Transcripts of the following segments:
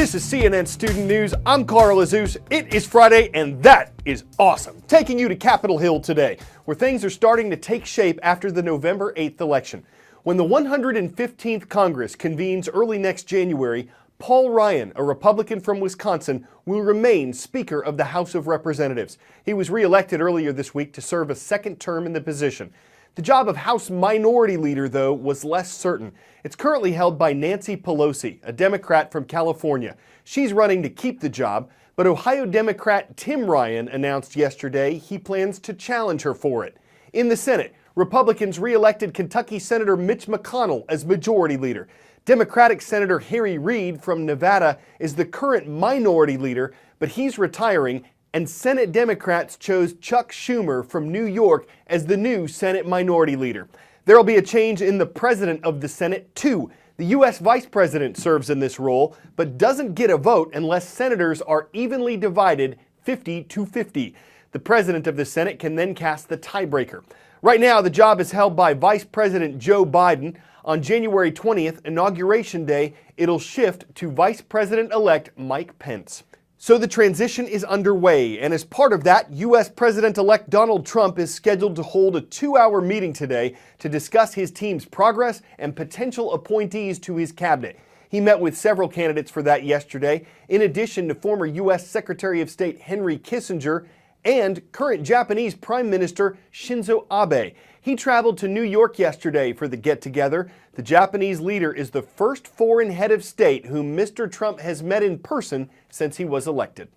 This is CNN Student News. I'm Carl Lasest. It is Friday, and that is awesome. Taking you to Capitol Hill today, where things are starting to take shape after the November 8th election. When the 115th Congress convenes early next January, Paul Ryan, a Republican from Wisconsin, will remain Speaker of the House of Representatives. He was re-elected earlier this week to serve a second term in the position. The job of House Minority Leader, though, was less certain. It's currently held by Nancy Pelosi, a Democrat from California. She's running to keep the job, but Ohio Democrat Tim Ryan announced yesterday he plans to challenge her for it. In the Senate, Republicans re-elected Kentucky Senator Mitch McConnell as Majority Leader. Democratic Senator Harry Reid from Nevada is the current Minority Leader, but he's retiring, and Senate Democrats chose Chuck Schumer from New York as the new Senate Minority Leader. There will be a change in the President of the Senate, too. The U.S. Vice President serves in this role, but doesn't get a vote unless senators are evenly divided 50-50. The President of the Senate can then cast the tiebreaker. Right now, the job is held by Vice President Joe Biden. On January 20th, Inauguration Day, it'll shift to Vice President-elect Mike Pence. So the transition is underway, and as part of that, U.S. President-elect Donald Trump is scheduled to hold a 2-hour meeting today to discuss his team's progress and potential appointees to his cabinet. He met with several candidates for that yesterday, in addition to former U.S. Secretary of State Henry Kissinger and current Japanese Prime Minister Shinzo Abe. He traveled to New York yesterday for the get-together. The Japanese leader is the first foreign head of state whom Mr. Trump has met in person since he was elected.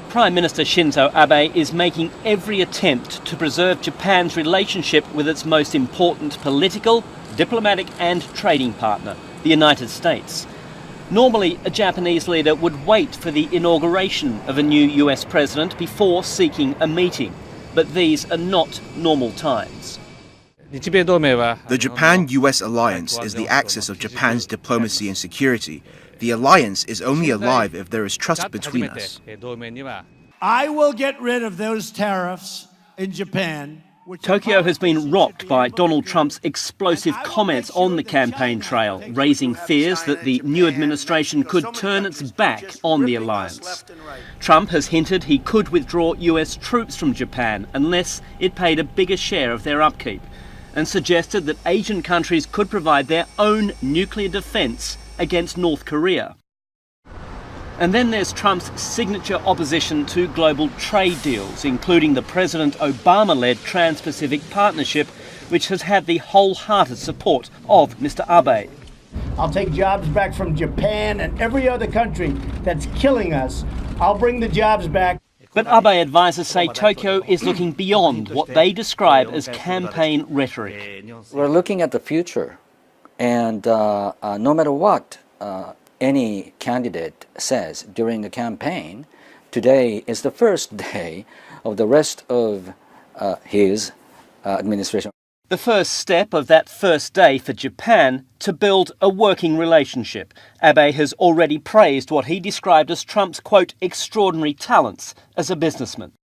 Prime Minister Shinzo Abe is making every attempt to preserve Japan's relationship with its most important political, diplomatic and trading partner, the United States. Normally, a Japanese leader would wait for the inauguration of a new US president before seeking a meeting. But these are not normal times. The Japan-US alliance is the axis of Japan's diplomacy and security. The alliance is only alive if there is trust between us. I will get rid of those tariffs in Japan. Tokyo has been rocked by Donald Trump's explosive comments on the campaign trail, raising fears that the new administration could turn its back on the alliance. Trump has hinted he could withdraw US troops from Japan unless it paid a bigger share of their upkeep, and suggested that Asian countries could provide their own nuclear defense against North Korea. And then there's Trump's signature opposition to global trade deals, including the President Obama-led Trans-Pacific Partnership, which has had the wholehearted support of Mr. Abe. I'll take jobs back from Japan and every other country that's killing us. I'll bring the jobs back. But Abe advisors say Tokyo is looking beyond what they describe as campaign rhetoric. We're looking at the future, and no matter what any candidate says during the campaign, today is the first day of the rest of his administration. The first step of that first day for Japan to build a working relationship. Abe has already praised what he described as Trump's, quote, extraordinary talents as a businessman.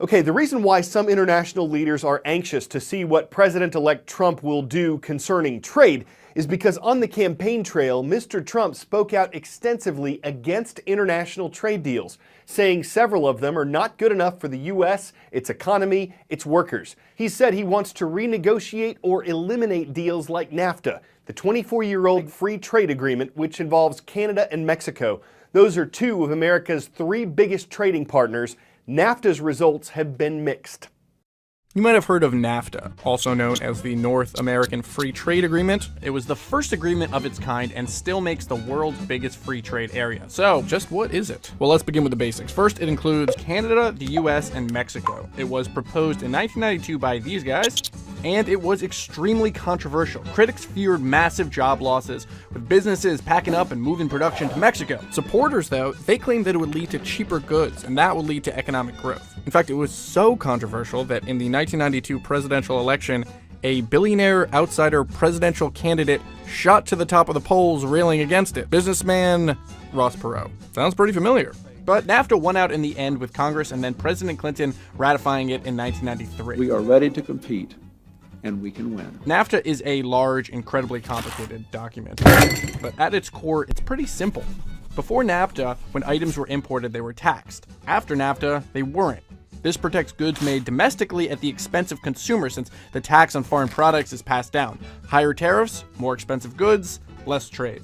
Okay, the reason why some international leaders are anxious to see what President-elect Trump will do concerning trade is because on the campaign trail, Mr. Trump spoke out extensively against international trade deals, saying several of them are not good enough for the U.S., its economy, its workers. He said he wants to renegotiate or eliminate deals like NAFTA, the 24-year-old free trade agreement which involves Canada and Mexico. Those are two of America's 3 biggest trading partners. NAFTA's results have been mixed. You might have heard of NAFTA, also known as the North American Free Trade Agreement. It was the first agreement of its kind and still makes the world's biggest free trade area. So, just what is it? Well, let's begin with the basics. First, it includes Canada, the US, and Mexico. It was proposed in 1992 by these guys, and it was extremely controversial. Critics feared massive job losses, with businesses packing up and moving production to Mexico. Supporters, though, they claimed that it would lead to cheaper goods, and that would lead to economic growth. In fact, it was so controversial that in the 1992 presidential election, a billionaire outsider presidential candidate shot to the top of the polls railing against it. Businessman Ross Perot. Sounds pretty familiar. But NAFTA won out in the end with Congress and then President Clinton ratifying it in 1993. We are ready to compete and we can win. NAFTA is a large, incredibly complicated document, but at its core, it's pretty simple. Before NAFTA, when items were imported, they were taxed. After NAFTA, they weren't. This protects goods made domestically at the expense of consumers, since the tax on foreign products is passed down. Higher tariffs, more expensive goods, less trade.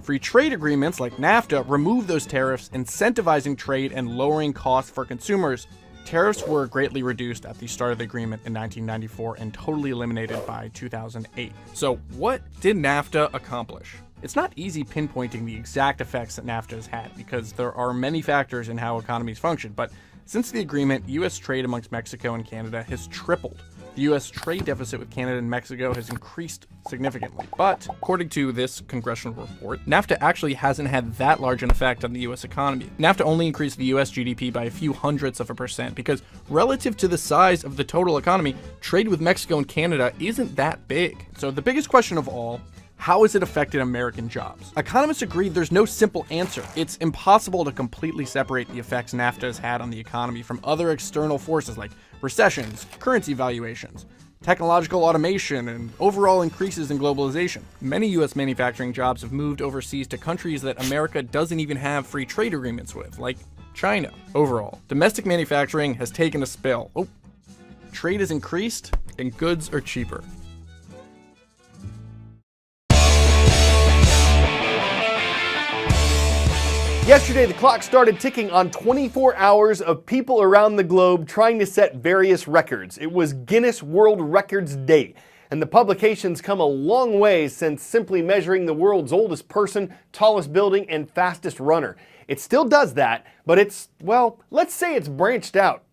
Free trade agreements like NAFTA remove those tariffs, incentivizing trade and lowering costs for consumers. Tariffs were greatly reduced at the start of the agreement in 1994 and totally eliminated by 2008. So what did NAFTA accomplish? It's not easy pinpointing the exact effects that NAFTA has had, because there are many factors in how economies function, but since the agreement, U.S. trade amongst Mexico and Canada has tripled. The U.S. trade deficit with Canada and Mexico has increased significantly. But according to this congressional report, NAFTA actually hasn't had that large an effect on the U.S. economy. NAFTA only increased the U.S. GDP by a few hundredths of a percent, because relative to the size of the total economy, trade with Mexico and Canada isn't that big. So the biggest question of all, how has it affected American jobs? Economists agree there's no simple answer. It's impossible to completely separate the effects NAFTA has had on the economy from other external forces like recessions, currency valuations, technological automation, and overall increases in globalization. Many U.S. manufacturing jobs have moved overseas to countries that America doesn't even have free trade agreements with, like China. Overall, domestic manufacturing has taken a spill. Trade has increased, and goods are cheaper. Yesterday, the clock started ticking on 24 hours of people around the globe trying to set various records. It was Guinness World Records Day, and the publication's come a long way since simply measuring the world's oldest person, tallest building, and fastest runner. It still does that, but it's, well, let's say it's branched out.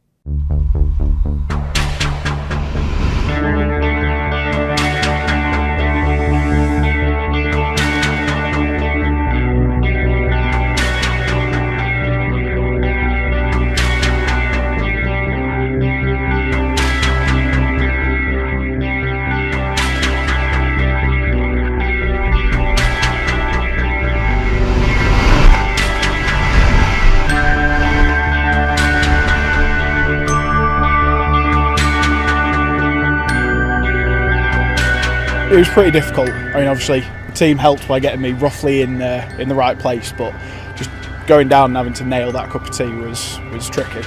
It was pretty difficult. I mean, obviously, the team helped by getting me roughly in the right place, but just going down and having to nail that cup of tea was tricky.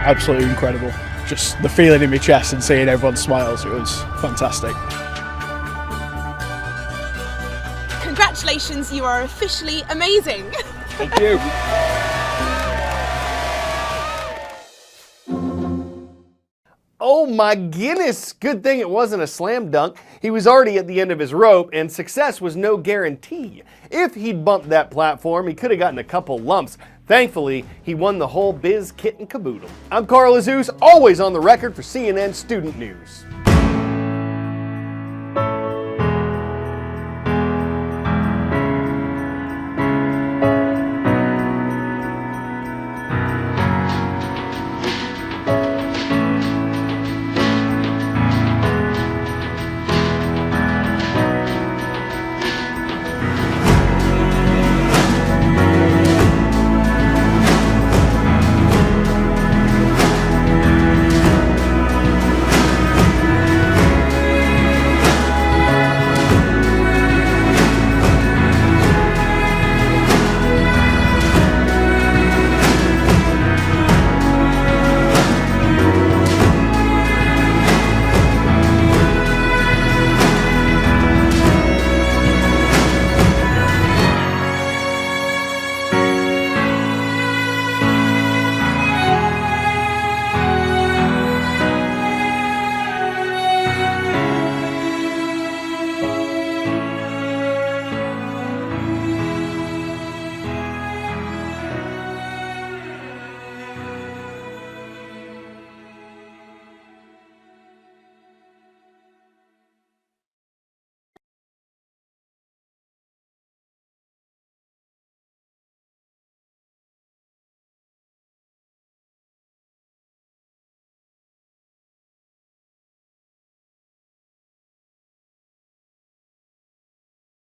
Absolutely incredible. Just the feeling in my chest and seeing everyone's smiles, it was fantastic. Congratulations, you are officially amazing. Thank you. Oh my goodness, good thing it wasn't a slam dunk. He was already at the end of his rope, and success was no guarantee. If he'd bumped that platform, he could have gotten a couple lumps. Thankfully, he won the whole biz kit and caboodle. I'm Carl Lasest, always on the record for CNN Student News.